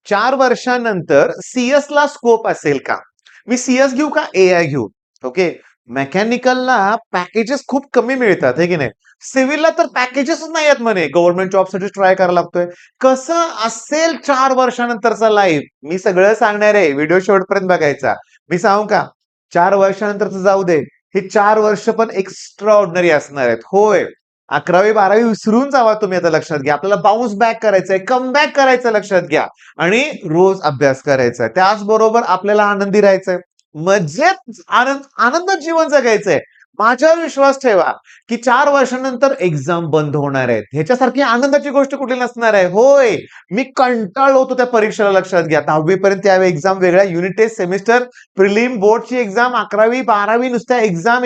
4 वर्षानंतर सीएस ला स्कोप असेल का? मी सीएस घेऊ का एआय घेऊ? ओके. मेकॅनिकलला पॅकेजेस खूप कमी मिळतात हे की नाही. सिव्हिलला तर पॅकेजेसच नाही आहेत म्हणे. गव्हर्नमेंट जॉबसाठी ट्राय करायला लागतोय. कसं असेल 4 वर्षानंतरचा लाईफ? मी सगळं सांगणार आहे. व्हिडिओ शेवटपर्यंत बघायचा. मी सांगू का? 4 वर्षानंतरचं जाऊ दे. हे 4 वर्ष पण एक्स्ट्रा ऑर्डिनरी असणार आहेत. होय. 11वी-12वी विसरून जावा तुम्ही आता लक्षात घ्या. आपल्याला बाउन्स बॅक करायचंय, कम बॅक करायचं लक्षात घ्या. आणि रोज अभ्यास करायचा. त्याचबरोबर आपल्याला आनंदी राहायचंय. मजेत आनंदात जीवन जगायचंय. माझ्यावर विश्वास ठेवा, की 4 वर्षानंतर एक्झाम बंद होणार आहेत. ह्याच्यासारखी आनंदाची गोष्ट कुठली नसणार आहे. होय, मी कंटाळलो होतो त्या परीक्षेला लक्षात घ्या. 10वी पर्यंत त्यावेळी एक्झाम वेगळ्या, युनिट टेस्ट, सेमिस्टर, प्रिलिम, बोर्डची एक्झाम, 11वी-12वी नुसत्या एक्झाम.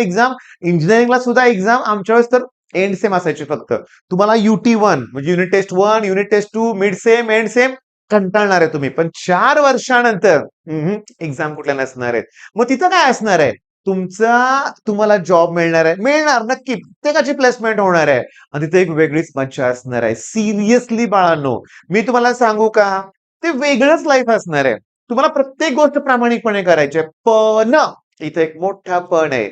इंजिनिअरिंगला सुद्धा एक्झाम. आमच्या वेळेस तर एंड सेम असायची फक्त. तुम्हाला UT1 म्हणजे unit test 1, unit test 2, mid sem, end sem. कंटाळणार आहे तुम्ही. पण 4 वर्षानंतर एक्झाम कुठल्या नसणार आहेत. मग तिथं काय असणार आहे? तुम्हाला जॉब मिळणार आहे. मिळणार नक्की. प्रत्येकाची प्लेसमेंट होणार आहे. आणि तिथे एक वेगळीच मज्जा असणार आहे. सिरियसली बाळांनो, मी तुम्हाला सांगू का? ते वेगळंच लाईफ असणार आहे. तुम्हाला प्रत्येक गोष्ट प्रामाणिकपणे करायची आहे. पण इथे एक मोठा पण आहे.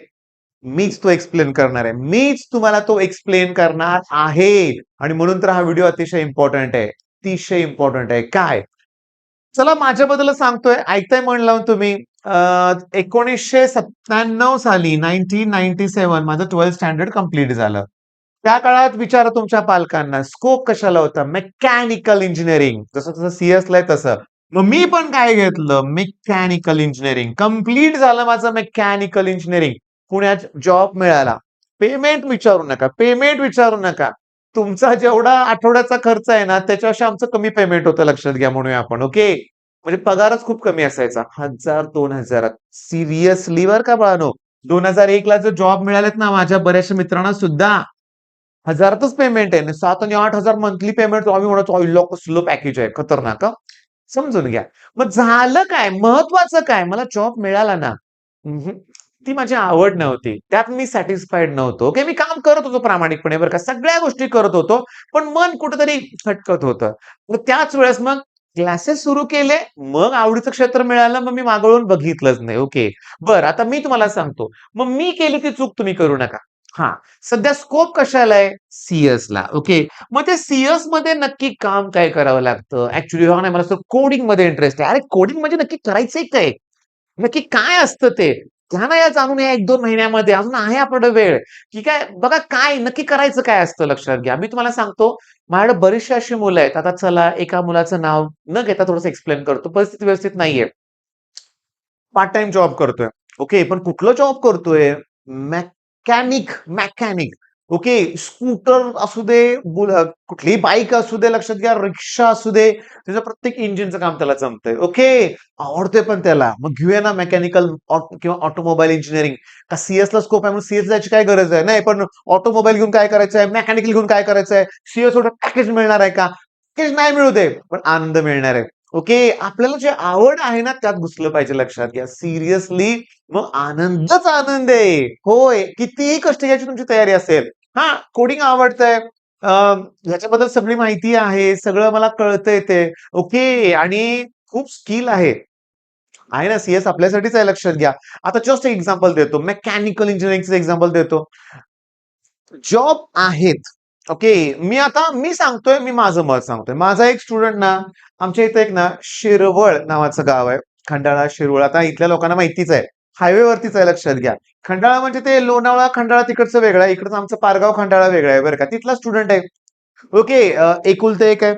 मीच तो एक्सप्लेन करणार आहे. मीच तुम्हाला तो एक्सप्लेन करणार आहे. आणि म्हणून तर हा व्हिडिओ अतिशय इम्पॉर्टंट आहे. अतिशय इम्पॉर्टंट आहे. काय? चला माझ्याबद्दल सांगतोय. ऐकताय मन लावून तुम्ही. 1997 साली 1997 माझं 12th स्टँडर्ड कंप्लीट झालं. त्या काळात विचारा तुमच्या पालकांना स्कोप कशाला होता? Mechanical engineering. जसं तसं सीएसला आहे तसं. मग मी पण काय घेतलं? Mechanical engineering. कंप्लीट झालं माझं मेकॅनिकल इंजिनिअरिंग. पुण्यात जॉब मिळाला. पेमेंट विचारू नका. पेमेंट विचारू नका. तुमचा जेवढा आठवड्याचा खर्च आहे ना, त्याच्यापेक्षा आमचं कमी पेमेंट होतं लक्षात घ्या म्हणूया आपण. ओके. म्हणजे पगारच खूप कमी असायचा. 1000-2000. सिरियसली बरं का बाळांनो. 2001 ला जो जॉब मिळालेत ना माझ्या बऱ्याचशा मित्रांना सुद्धा हजारातच पेमेंट आहे. 7 आणि 8,000 मंथली पेमेंट आम्ही म्हणतो "अय्या कसलं पॅकेज आहे खतरनाक हं." समजून घ्या. मग झालं काय? महत्वाचं काय? मला जॉब मिळाला ना. ती माझी आवड नव्हती. त्यात मी सॅटिस्फाईड नव्हतो. ओके. मी काम करत होतो प्रामाणिकपणे बरं का. सगळ्या गोष्टी करत होतो. पण मन कुठेतरी खटकत होतं. मग त्याच वेळेस मग क्लासेस सुरू केले. मग आवडीचं क्षेत्र मिळालं. मग मी मागं बघितलंच नाही. ओके. बरं आता मी तुम्हाला सांगतो. मग मी केली ती चूक तुम्ही करू नका. हां. सध्या स्कोप कशाला आहे? सीएसला. ओके. मग ते सीएसमध्ये नक्की काम काय करावं लागतं? ॲक्चुअली बघा ना, मला कोडिंगमध्ये इंटरेस्ट आहे. अरे कोडिंग म्हणजे नक्की करायचंय काय? नक्की काय असतं ते? घ्या ना या जाणून या 1-2 महिन्यामध्ये. अजून आहे आपल्याकडे वेळ, की काय बघा काय नक्की करायचं काय असतं लक्षात घ्या. मी तुम्हाला सांगतो, माझ्याकडे बरीचशी अशी मुलं आहेत. आता चला एका मुलाचं नाव न घेता थोडंसं एक्सप्लेन करतो. परिस्थिती व्यवस्थित नाहीये. पार्ट टाईम जॉब करतोय. ओके. पण कुठलं जॉब करतोय? मेकॅनिक. ओके. स्कूटर असू दे, कुठलीही बाईक असू दे लक्षात घ्या, रिक्षा असू दे, त्याचं प्रत्येक इंजिनचं काम त्याला जमतंय. ओके. आवडतंय पण त्याला. मग घेऊया ना मेकॅनिकल किंवा ऑटोमोबाईल इंजिनिअरिंग. का सीएसला स्कोप आहे म्हणून सीएस जायची काय गरज आहे? नाही, पण ऑटोमोबाईल घेऊन काय करायचंय? मेकॅनिकल घेऊन काय करायचंय? सीएस एवढं पॅकेज मिळणार आहे का? पॅकेज नाही मिळू दे, पण आनंद मिळणार आहे. ओके. आपल्याला जे आवड आहे ना, त्यात घुसलं पाहिजे लक्षात घ्या. सिरियसली मग आनंदच आनंद आहे. होय. कितीही कष्ट घ्यायची तुमची तयारी असेल. हां, कोडिंग आवडतंय. अ, ह्याच्याबद्दल सगळी माहिती आहे. सगळं मला कळतंय ते. ओके. आणि खूप स्किल आहे. आहे ना, सीएस आपल्यासाठीच आहे लक्षात घ्या. आता जस्ट एक एक्झाम्पल देतो. मेकॅनिकल इंजिनिअरिंगचं एक्झाम्पल देतो. जॉब आहेत. ओके. मी सांगतोय, मी माझं मत सांगतोय. माझा एक स्टुडंट ना, आमच्या इथे एक ना शिरवळ नावाचं गाव आहे. खंडाळा, शिरवळ. आता इथल्या लोकांना माहितीच आहे. हायवेवरतीच आहे लक्षात घ्या. खंडाळा म्हणजे ते लोणावळा, खंडाळा तिकडचं वेगळं आहे. इकडचं आमचं पारगाव, खंडाळा वेगळं आहे बरं का. तिथला स्टुडंट आहे. ओके. एकुलते एक आहे.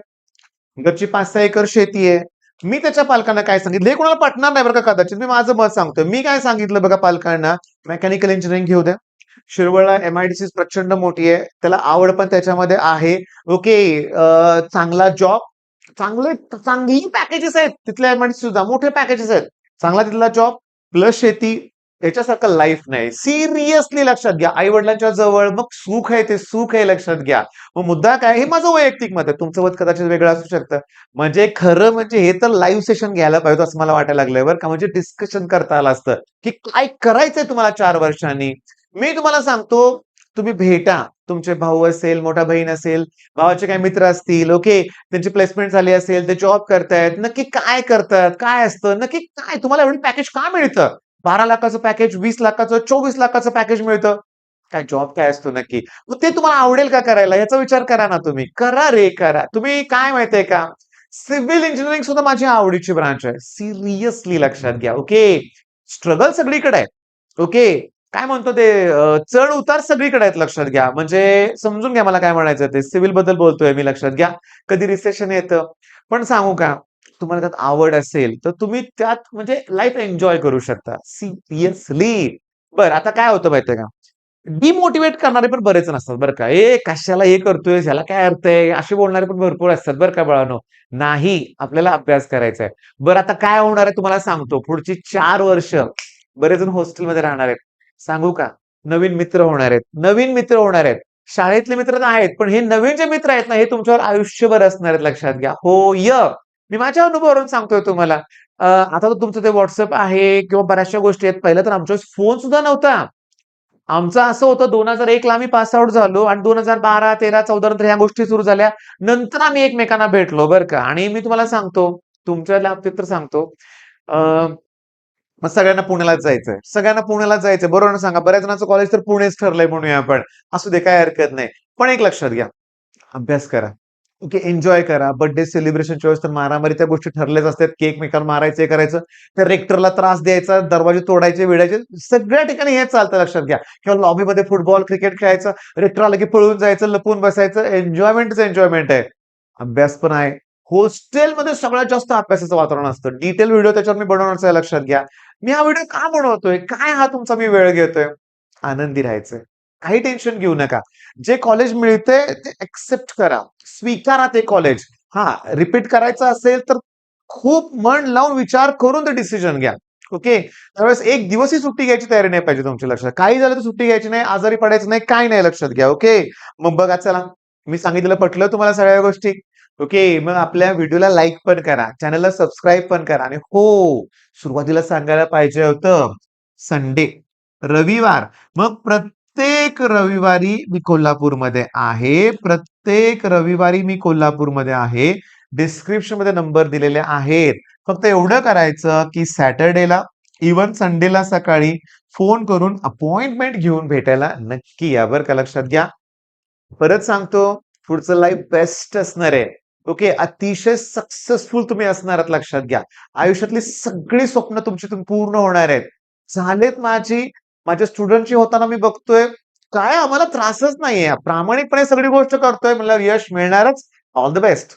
घरची 5-6 एकर शेती आहे. मी त्याच्या पालकांना काय सांगितलं, हे कोणाला पटणार नाही बरं का कदाचित. मी माझं मत सांगतोय. मी काय सांगितलं बघा पालकांना, मेकॅनिकल इंजिनिअरिंग घेऊ द्या. शिरवळला एमआयडीसी प्रचंड मोठी आहे. त्याला आवड पण त्याच्यामध्ये आहे. ओके. चांगला जॉब, चांगली पॅकेजेस आहेत. तिथल्या एमआयडीसी सुद्धा मोठे पॅकेजेस आहेत. चांगला तिथला जॉब प्लस शेती. याच्यासारखं लाईफ नाही. सिरियसली लक्षात घ्या. आई-वडिलांच्या जवळ मग सुख आहे ते सुख आहे लक्षात घ्या. मग मुद्दा काय? हे माझं वैयक्तिक मत आहे. तुमचं मत कदाचित वेगळं असू शकतं. म्हणजे खरं म्हणजे हे तर लाईव्ह सेशन घ्यायला पाहिजे असं मला वाटायला लागलंय बरं का. म्हणजे डिस्कशन करता आलं असतं, की काय करायचंय तुम्हाला 4 वर्षांनी. मी तुम्हाला सांगतो, तुम्ही भेटा. तुमचे भाऊ असेल, मोठा बहीण असेल, भावाचे काही मित्र असतील, ओके. त्यांची प्लेसमेंट झाली असेल, ते जॉब करतायत. नक्की काय करतात? काय असतं? नक्की काय तुम्हाला एवढं पॅकेज का मिळतं? 12,00,000चं पॅकेज, 20,00,000चं, 24,00,000चं पॅकेज मिळतं. काय जॉब काय असतो नक्की? मग ते तुम्हाला आवडेल का करायला? याचा विचार करा ना तुम्ही. करा रे करा. तुम्ही काय माहितीये का? सिव्हिल इंजिनिअरिंग सुद्धा माझी आवडीची ब्रांच आहे. सिरियसली लक्षात घ्या. ओके. स्ट्रगल सगळीकडे आहे. ओके. काय म्हणतो ते चढ-उतार सगळीकडे आहेत लक्षात घ्या. म्हणजे समजून घ्या मला काय म्हणायचं ते. सिव्हिल बद्दल बोलतोय मी लक्षात घ्या. कधी रिसेशन येतं. पण सांगू का? तुम्हाला त्यात आवड असेल, तर तुम्ही त्यात म्हणजे लाईफ एन्जॉय करू शकता. सिरियसली. बरं आता काय होतं माहितीये का? डिमोटिव्हेट करणारे पण बरेच नसतात बरं का. "ए कशाला हे करतोयस? ह्याला काय अर्थ आहे?" असे बोलणारे पण भरपूर असतात बरं का बाळांनो. नाही, आपल्याला अभ्यास करायचा आहे. बरं आता काय होणार आहे तुम्हाला सांगतो. पुढची 4 वर्ष बरेच जण हॉस्टेलमध्ये राहणार आहेत. सांगू का? नवीन मित्र होणार आहेत. नवीन मित्र होणार आहेत. शाळेतले मित्र तर आहेत, पण हे नवीन जे मित्र आहेत ना, हे तुमच्यावर आयुष्यभर असणार आहेत लक्षात घ्या. होय. मी माझ्या अनुभवावरून सांगतोय तुम्हाला. आता तर तुमचं ते WhatsApp आहे किंवा बऱ्याचशा गोष्टी आहेत. पहिलं तर आमच्यावेळेस फोन सुद्धा नव्हता. आमचं असं होतं 2001 ला आम्ही पास आउट झालो आणि 2012, 13, 14 नंतर ह्या गोष्टी सुरू झाल्या. नंतर आम्ही एकमेकांना भेटलो बरं का आणि मी तुम्हाला सांगतो, तुमच्या बाबतीत तर सांगतो, अ, मग सगळ्यांना पुण्यालाच जायचंय. सगळ्यांना पुण्यालाच जायचंय. बरोबर ना सांगा? बऱ्याच जणांचं कॉलेज तर पुणेच ठरलंय म्हणूया आपण. असू दे काही हरकत नाही. पण एक लक्षात घ्या, अभ्यास करा. ओके, एन्जॉय करा. बर्थडे सेलिब्रेशनच्या वेळेस तर मारामारी त्या गोष्टी ठरल्याच असतात, की एकमेकांना मारायचं, हे करायचं. त्या रेक्टरला त्रास द्यायचा, दरवाजे तोडायचे, विडायचे. सगळ्या ठिकाणी हेच चालतं लक्षात घ्या. किंवा लॉबीमध्ये फुटबॉल, क्रिकेट खेळायचं, रेक्टर आलं की पळून जायचं, लपून बसायचं. एन्जॉयमेंटच एन्जॉयमेंट आहे. अभ्यास पण आहे. हॉस्टेलमध्ये सगळ्यात जास्त अभ्यासाचं वातावरण असतं. डिटेल व्हिडिओ त्याच्यावर मी बनवण्याचं आहे लक्षात घ्या. मी हा व्हिडिओ का बनवतोय? काय हा तुमचा मी वेळ घेतोय? आनंदी राहायचंय. काही टेन्शन घेऊ नका. जे कॉलेज मिळतंय ते एक्सेप्ट करा. स्वीकारा ते कॉलेज. हां, रिपीट करायचं असेल तर खूप मन लावून विचार करून ते डिसिजन घ्या. ओके. त्यावेळेस एक दिवसही सुट्टी घ्यायची तयारी नाही पाहिजे तुमच्या लक्षात. काही झालं तर सुट्टी घ्यायची नाही, आजारी पडायचं नाही, काही नाही लक्षात घ्या. ओके. मग बघा चला, मी सांगितलेलं पटलं तुम्हाला सगळ्या गोष्टी? ओके. मग आपल्या व्हिडिओला लाईक पण करा, चॅनलला सबस्क्राईब पण करा आणि हो, सुरुवातीला सांगायला पाहिजे होतं, संडे, रविवार. मग प्रत्येक रविवारी मी कोल्हापूरमध्ये आहे. प्रत्येक रविवारी मी कोल्हापूरमध्ये आहे. डिस्क्रिप्शनमध्ये नंबर दिलेले आहेत. फक्त एवढं करायचं, की सॅटर्डेला इव्हन संडेला सकाळी फोन करून अपॉइंटमेंट घेऊन भेटायला नक्की या. बरं का लक्षात घ्या. परत सांगतो, पुढचं लाईफ बेस्ट असणार आहे. ओके. अतिशय सक्सेसफुल तुम्ही असणार आहात लक्षात घ्या. आयुष्यातली सगळी स्वप्न तुमची पूर्ण होणार आहेत. झालेत माझ्या स्टुडंटची होताना मी बघतोय, काय आम्हाला त्रासच नाहीये. प्रामाणिकपणे सगळी गोष्ट करतोय म्हणल्यावर यश मिळणारच. All the best.